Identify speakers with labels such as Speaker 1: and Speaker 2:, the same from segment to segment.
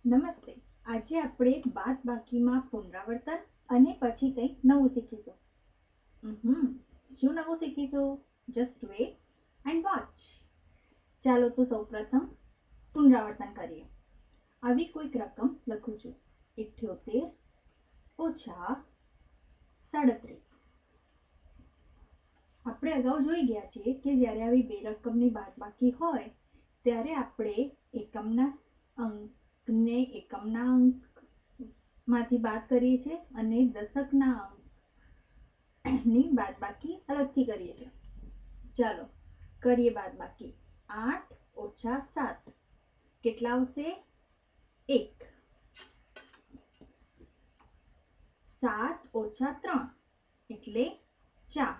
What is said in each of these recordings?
Speaker 1: નમસ્તે. આજે આપણે બાદબાકીમાં પુનરાવર્તન અને પછી કંઈક નવું શીખીશું. શું નવું શીખીશું? Just wait and watch. ચાલો તો સૌપ્રથમ પુનરાવર્તન કરીએ. આવી કોઈક રકમ લખું છું. 78 ઓછા 37. આપણે અગાઉ જોઈ ગયા છીએ કે જ્યારે આવી બે રકમની બાદબાકી હોય ત્યારે આપણે એકમના અંકને એકમના અંકમાંથી બાદ કરીએ છીએ અને દશકના અંકની બાદબાકી અલગથી કરીએ છીએ. ચાલો કરીએ બાદબાકી. 8 ઓછા 7 કેટલા આવશે? 1. 7 ઓછા 3 એટલે 4.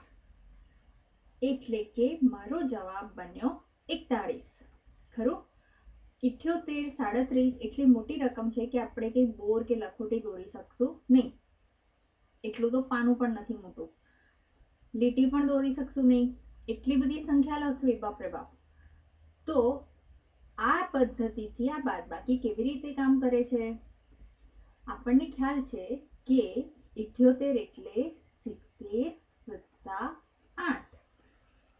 Speaker 1: એટલે કે મારો જવાબ બન્યો 41. ખરું? 78 37 એટલી મોટી રકમ છે કે આપણે કઈ બોર કે લખોટી દોરી શકશું નહીં. એટલું તો પાનું પણ નથી મોટું. લીટી પણ દોરી શકશું નહીં. એટલી બધી સંખ્યા લખવી, બાપરે બાપ. તો આ પદ્ધતિથી આ બાદબાકી કેવી રીતે કામ કરે છે? આપણને ખ્યાલ છે કે 78 એટલે 70 વત્તા 8.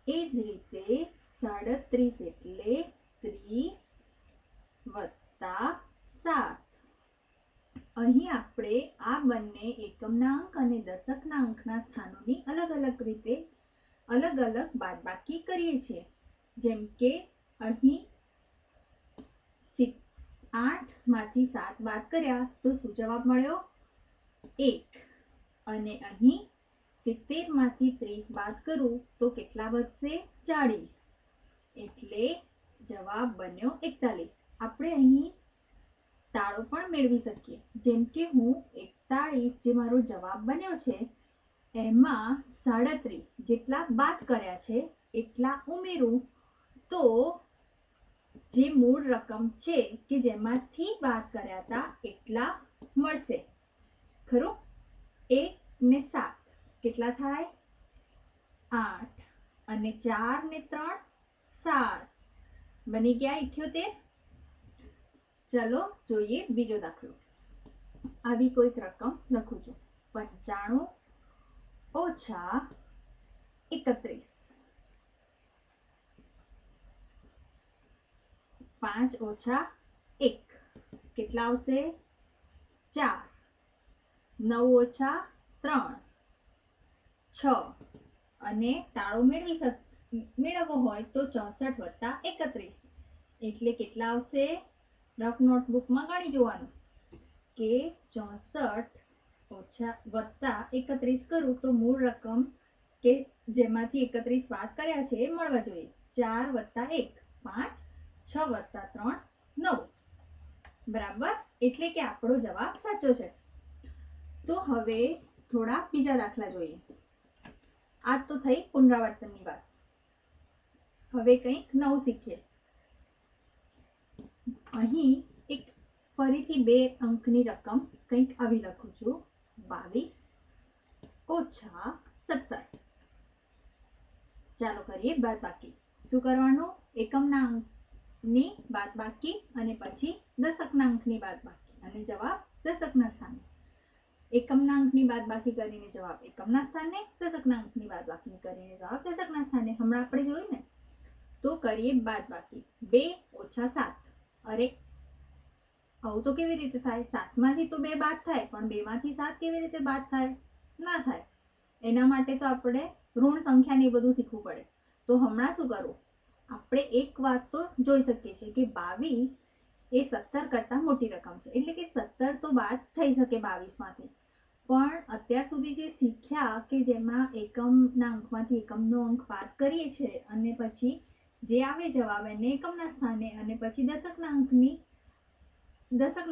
Speaker 1: એ જ રીતે 37 એટલે 30 વત્તા 7. અહીં આપણે આ બંને એકમના અંક અને દશકના અંકના સ્થાનોની અલગ અલગ રીતે અલગ અલગ બાદબાકી કરીએ છીએ. જેમ કે અહીં 8 માંથી 7 બાદ કર્યા તો શું જવાબ મળ્યો? 1. અને અહીં 70 માંથી 30 બાદ કરું તો કેટલા વધશે? 40. એટલે જવાબ બન્યો 41. આપણે અહીં તાળો પણ મેળવી શકીએ. જેમ કે હું 41 જે મારો જવાબ બન્યો છે એમાં 37 જેટલા બાદ કર્યા છે એટલા ઉમેરું તો જે મૂળ રકમ છે કે જેમાંથી બાદ કર્યા હતા એટલા મળશે. ખરું? 1 ને 7 કેટલા થાય? 8. અને 4 ને 3 7. બની ગયા 78. ચલો જોઈએ બીજો દાખલો. આવી કોઈક રકમ લખું છું. 95 ઓછા 31. 5 ઓછા 1 કેટલા આવશે? 4. 9 ઓછા 3 6. અને તાળો મેળવવો હોય તો 64 વત્તા 31 એટલે કેટલા આવશે? રફ નોટબુકમાં ગણી જોવાનું કે 64 ઓછા વત્તા 31 કરું તો મૂળ રકમ કે જેમાંથી 31 બાદ કર્યા છે એ મળવા જોઈએ. 4 વત્તા 1 5 6 વત્તા 3 9. બરાબર? એટલે કે આપણો જવાબ સાચો છે. તો હવે થોડા બીજા દાખલા જોઈએ. આ તો થઈ પુનરાવર્તનની વાત. હવે કંઈક નવું શીખીએ. અહીં એક ફરીથી 2 અંકની રકમ કંઈક આવી લખું છું. 22 ઓછા 17. ચાલો કરીએ બાદબાકી. શું કરવાનું? એકમના અંકની બાદબાકી અને પછી દશકના અંકની બાદબાકી અને જવાબ દશકના સ્થાને. એકમના અંકની બાદબાકી કરીને જવાબ એકમના સ્થાને, દશકના અંકની બાદબાકી કરીને જવાબ દશકના સ્થાને. હમણાં આપણે જોયું ને. તો કરીએ બાદબાકી. 2 ઓછા 7. અરે આવું તો કેવી રીતે થાય? 7 માંથી તો 2 બાદ થાય પણ 2 માંથી 7 કેવી રીતે બાદ થાય? ના થાય. એના માટે તો આપણે ઋણ સંખ્યાને એ બધું શીખવું પડે. તો હમણાં શું કરવું? આપણે એક વાત તો જોઈ શકીએ છીએ કે 22 એ 17 કરતા મોટી રકમ છે. એટલે કે 17 તો બાદ થઈ શકે 22 માંથી. પણ અત્યાર સુધી જે શીખ્યા કે જેમાં એકમના અંકમાંથી એકમનો અંક બાદ કરીએ છીએ અને પછી જે આવે જવાબ એને એકમના સ્થાને અને પછી દશકના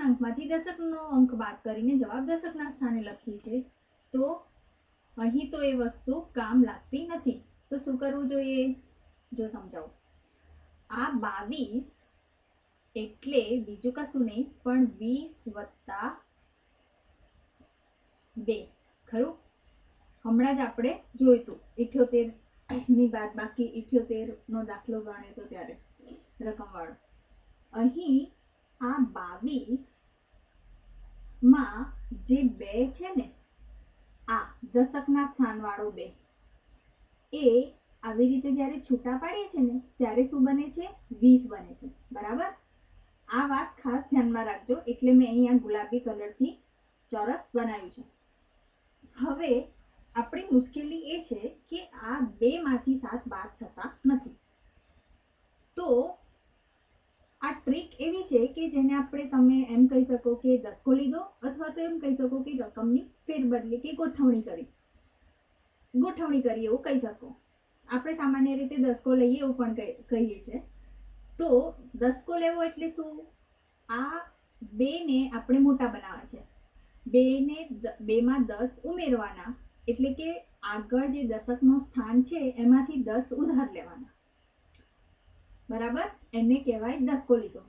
Speaker 1: અંકમાંથી દશકનો અંક બાદ કરીને જવાબ દશકના સ્થાને લખીએ છીએ. તો અહીં તો એ વસ્તુ કામ લાગતી નથી. તો શું કરવું જોઈએ? જો સમજાવું. આ 22 એટલે બીજું કશું નહીં પણ 20 વત્તા 2. ખરું? હમણાં જ આપણે જોયું હતું 78 ની બાદબાકી 78 નો દાખલો ગણ્યો હતો ત્યારે રકમવાળો. અહીં આ 22 માં જે 2 છે ને, આ દશકના સ્થાનવાળો 2, એ આવી રીતે જ્યારે છૂટા પાડીએ છે ને ત્યારે શું બને છે? 20 બને છે. બરાબર? આ વાત ખાસ ધ્યાનમાં રાખજો, એટલે મેં અહીંયા ગુલાબી કલરથી ચોરસ બનાવ્યું છે. હવે આપણી મુશ્કેલી એ છે કે આ 2 માંથી 7 બાદ થતા નથી. તો આ ટ્રીક એવી છે કે જેને તમે એમ કહી શકો કે દસકો લીધો, અથવા તો એમ કહી શકો કે રકમની ફેરબદલી કે ગોઠવણી કરી એવું કહી શકો. આપણે સામાન્ય રીતે દસકો લઈએ એવું પણ કહીએ છીએ. તો દસકો લેવો એટલે શું? આ 2 ને આપણે મોટા બનાવવા છે. 2 માં 10 ઉમેરવાના, એટલે કે આગળ જે દશકનું સ્થાન છે એમાંથી 10 ઉધાર લેવાના. બરાબર? એને કહેવાય દસકો લીધો.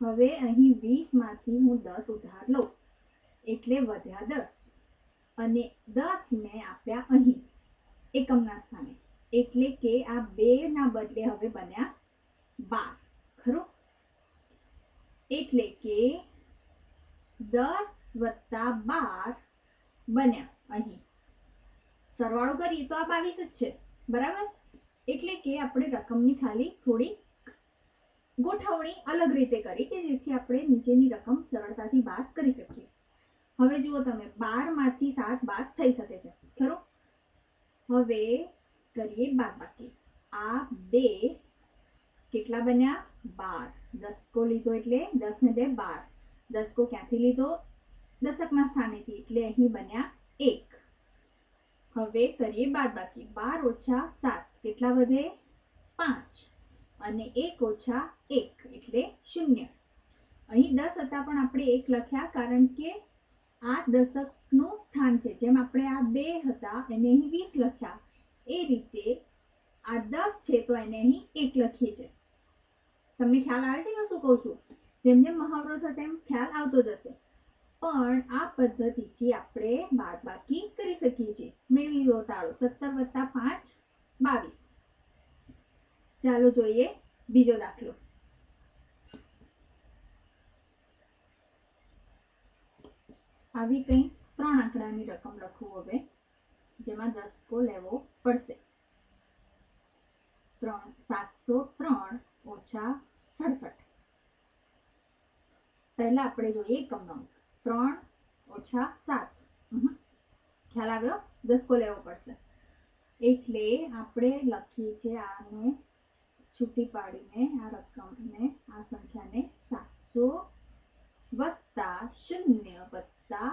Speaker 1: હવે અહીં 20 માંથી હું 10 ઉધાર લઉં એટલે વધ્યા 10, અને 10 મેં આપ્યા અહીં એકમના સ્થાને, એટલે કે આ 2 ના બદલે હવે બન્યા 12. ખરું? એટલે કે 10 વત્તા 12 બન્યા. અહીં સરવાળો કરીએ તો આ 22 જ છે. બરાબર? એટલે કે આપણે રકમની ખાલી થોડી ગોઠવણી અલગ રીતે કરી કે જેથી આપણે નીચેની રકમ સરળતાથી બાદ કરી શકીએ. હવે જુઓ તમે, 12 માંથી 7 બાદ થઈ શકે છે. ખરું? હવે કરીએ બાદબાકી. આ 2 કેટલા બન્યા? 12. દસકો લીધો એટલે 10 ને 2 12. દસકો ક્યાંથી લીધો? દશકના સ્થાનેથી, એટલે અહીં બન્યા 1. હવે કરીએ બાદબાકી. 12 ઓછા 7 કેટલા વધે? 5. અને 1 ઓછા 1 એટલે 0. અહીં 10 હતા પણ આપણે 1 લખ્યા, કારણ કે આ દશકનું સ્થાન છે. જેમ આપણે આ 2 હતા એને અહીં 20 લખ્યા, એ રીતે આ 10 છે તો એને અહીં 1 લખીએ છીએ. તમને ખ્યાલ આવે છે કે શું કહું છું? જેમ જેમ મહાવરો થશે એમ ખ્યાલ આવતો જશે. પણ આ પદ્ધતિથી આપણે બાદબાકી કરી શકીએ છીએ. મેળવી લો તાળો. 17 વત્તા 5 22. ચાલો જોઈએ બીજો દાખલો. આવી કંઈ 3 આંકડાની રકમ લખું હવે, જેમાં દસકો લેવો પડશે. 703 ઓછા 67. પહેલા આપણે જોઈએ એકમનો અંક. 3 ઓછા 7. ખ્યાલ આવ્યો? દસકો લેવો પડશે. એટલે આપણે લખીએ છીએ આને છૂટી પાડીને, આ રકમને, આ સંખ્યાને 700 વત્તા 0 વત્તા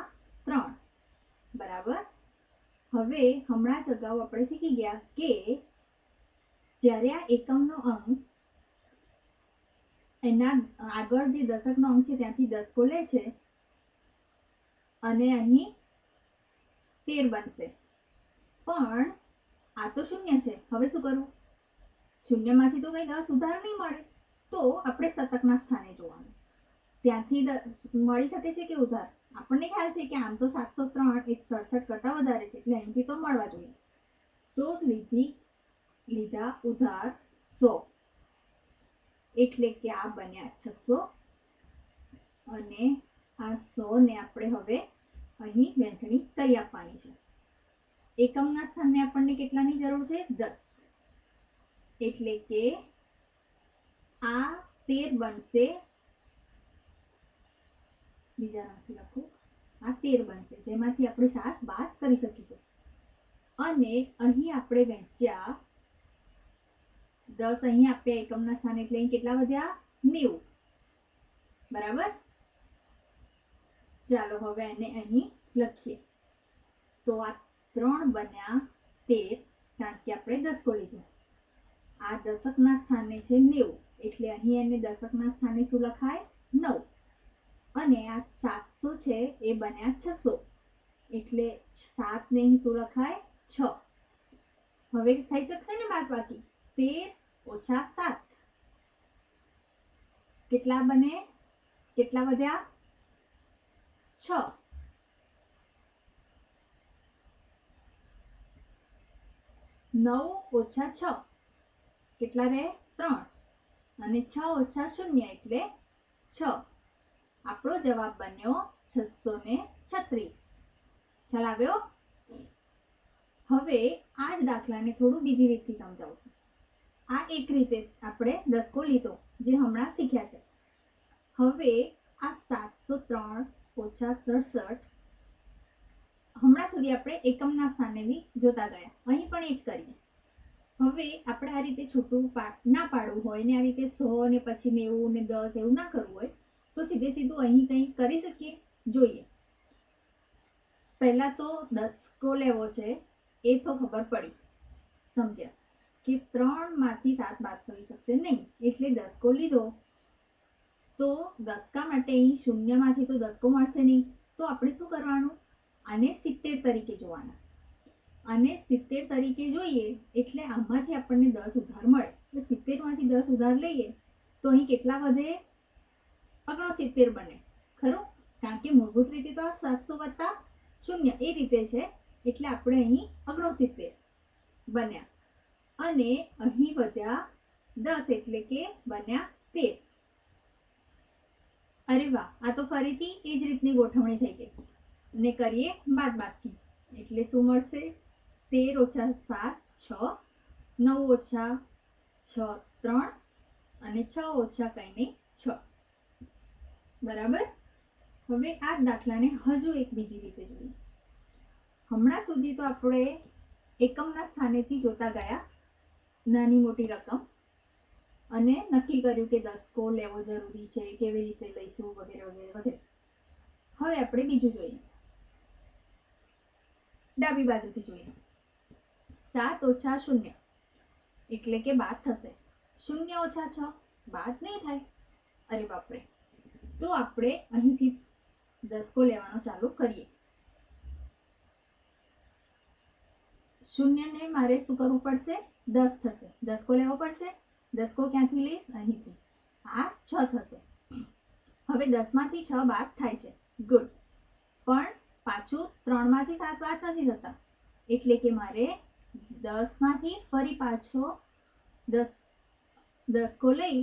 Speaker 1: 3. બરાબર? હવે હમણાં જ અગાઉ આપણે શીખી ગયા કે જ્યારે આ એકમનો અંક એના આગળ જે દશકનો અંક છે ત્યાંથી દસકો લે છે અને અહીં 13 બનશે. પણ આ તો 0 છે. હવે શું કરવું? 0 માંથી તો કઈ 10 ઉધાર નહીં મળે, તો આપણે શતકના સ્થાને જોવાનું. ત્યાંથી મળી શકે છે કે ઉધાર? આપણને ખ્યાલ છે કે આમ તો 703 167 કરતા વધારે છે, એટલે અહીંથી તો મળવા જોઈએ. તો લીધા ઉધાર 100, એટલે કે આ બન્યા 600, અને આ 100 ને આપણે હવે અહીં વહેંચણી કરી આપવાની છે. એકમના સ્થાને આપણને કેટલાની જરૂર છે? 10. એટલે કે આ 13 બનશે. બીજા નામથી લખું. આ 13 બનશે, જેમાંથી આપણે 7 બાદ કરી શકીશું. અને અહીં આપણે વહેંચ્યા 10, અહીં આપ્યા એકમના સ્થાને, એટલે અહીં કેટલા વધ્યા? 90. બરાબર? ચાલો હવે એને અહીં લખીએ. તો આ 3 બન્યા 13, કારણ કે આપણે દસકો લીધો. આ દશકના સ્થાને છે 90, એટલે અહીં એને દશકના સ્થાને શું લખાય? 9. અને આ 700 છે એ બન્યા 600, એટલે 7 ને અહીં શું લખાય? 6. હવે થઈ શકશે ને બાદબાકી? 13 ઓછા 7 કેટલા બને? કેટલા વધ્યા? 6. 9 ઓછા 6 કેટલા રહે? 3. અને 6 ઓછા 0 એટલે 6. આપણો જવાબ બન્યો 636. ખ્યાલ આવ્યો? હવે આ જ દાખલાને થોડું બીજી રીતથી સમજાવું છું. આ એક રીતે આપણે દસકો લીધો જે હમણાં શીખ્યા છે. હવે આ 703 ઓછા 67 હમણાં સુધી આપણે એકમના સ્થાનેથી જોતા ગયા. અહીં પણ એ જ કરીએ. હવે આપણે આ રીતે છૂટું ના પાડવું હોય ને આ રીતે 100 ને પછી 90 ને 10 એવું ના કરવું હોય તો સીધે સીધું અહીં કંઈ કરી શકીએ. જોઈએ. પહેલા તો દસકો લેવો છે એ તો ખબર પડી, સમજ્યા કે 3 માંથી 7 બાદ કરી શકશે નહીં, એટલે દસકો લીધો તો દસકા માટે અહીં શૂન્યમાંથી તો દસકો મળશે નહીં, તો આપણે શું કરવાનું? આને 70 તરીકે જોવાના. અને 70 તરીકે જોઈએ એટલે આમાંથી આપણને 10 ઉધાર મળે. તો 70 માંથી 10 ઉધાર લઈએ તો અહીં કેટલા વધે? 69 બને. ખરું? કારણ કે મૂળભૂત રીતે તો આ 700 વત્તા 0 એ રીતે છે, એટલે આપણે અહીં 69 બન્યા. અને અહીં વધ્યા 10 એટલે કે બન્યા 13. અરે વાહ, આ તો ફરીથી એ જ રીતની ગોઠવણી થઈ ગઈ. અને કરીએ બાદબાકી. એટલે શું મળશે? 13 ઓછા 7 6, 9 ઓછા 6 3 અને 6 ઓછા કંઈ નહીં 6. બરાબર? હવે આ દાખલાને હજુ એક બીજી રીતે જોઈએ. હમણાં સુધી તો આપણે એકમના સ્થાનેથી જોતા ગયા નાની મોટી રકમ અને નક્કી કર્યું કે દસકો લેવો જરૂરી છે, કેવી રીતે લઈશું વગેરે વગેરે વગેરે. હવે આપણે બીજું જોઈએ. ડાબી બાજુથી જોઈએ. 7 ઓછા 0 એટલે કે બાદ થશે. 0 ઓછા 6 બાદ નહીં થાય. અરે બાપરે. તો આપણે અહીંથી દસકો લેવાનો ચાલુ કરીએ. 0 ને મારે શું કરવું પડશે? 10 થશે. દસકો લેવો પડશે. દસકો ક્યાંથી લઈશ? અહીંથી. આ 6 થશે. હવે 10 માંથી 6 બાદ થાય છે. ગુડ. પણ પાછું 3 માંથી 7 બાદ નથી થતા, એટલે કે મારે 10 માંથી ફરી પાછો દસકો લઈ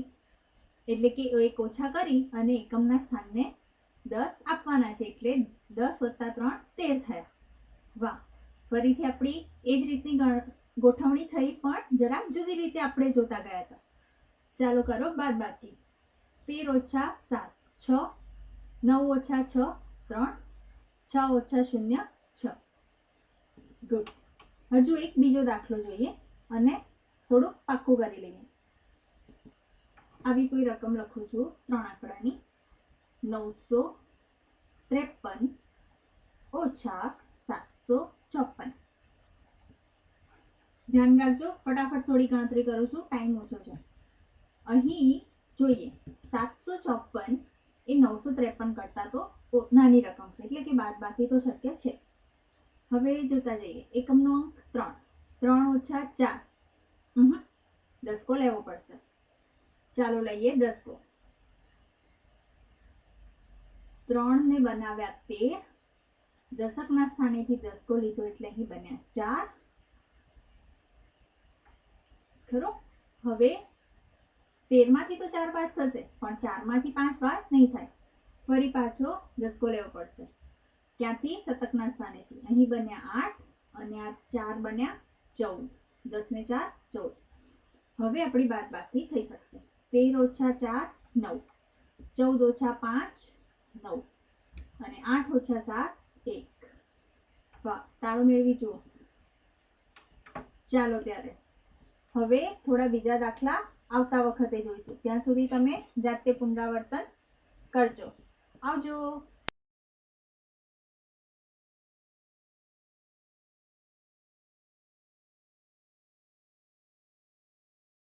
Speaker 1: એટલે કે એક ઓછા કરી અને એકમના સ્થાનને 10 આપવાના છે, એટલે 10 વત્તા 3 13 થયા. વાહ. ફરીથી આપણી એ જ રીતની ગોઠવણી થઈ, પણ જરાક જુદી રીતે આપણે જોતા ગયા હતા. ચાલો કરો બાદબાકી. 13 ઓછા 7 6, 9 ઓછા 6 3, 6 ઓછા 0 6. ગુડ. હજુ એક બીજો દાખલો જોઈએ અને થોડુંક પાક્કું કરી લઈએ. આવી કોઈ રકમ લખું છું 3 આંકડાની. 953 ઓછા 754. ધ્યાન રાખજો, ફટાફટ થોડી ગણતરી કરું છું, ટાઈમ ઓછો છે. અહીં જોઈએ 754 એ 953 કરતા તો નાની રકમ છે, એટલે કે બાદબાકી તો શક્ય છે. હવે જોતા જઈએ. એકમનો અંક 3. 3 ઓછા 4 દસકો લેવો પડશે. ચાલો લઈએ દસકો. 3 ને બનાવ્યા 13. દશકના સ્થાનેથી દસકો લીધો એટલે અહીં બન્યા 4. ખરું? હવે 13 માંથી તો 4 બાદ થશે, પણ 4 માંથી 5 બાદ નહીં થાય. ફરી પાછો દસકો લેવો પડશે. ક્યાંથી? શતકના સ્થાનેથી. અહીં બન્યા 8 અને આ 4 બન્યા 14. 10 ને 4 14. હવે આપણી બાદબાકી થઈ શકશે. 13 ઓછા 4 9, 14 ઓછા 5 9 અને 8 ઓછા 7 1. વાહ, તાળો મેળવી જુઓ. ચાલો ત્યારે હવે થોડા બીજા દાખલા આવતા વખતે જોઈશું. ત્યાં સુધી તમે જાતે પુનરાવર્તન કરજો. આવજો.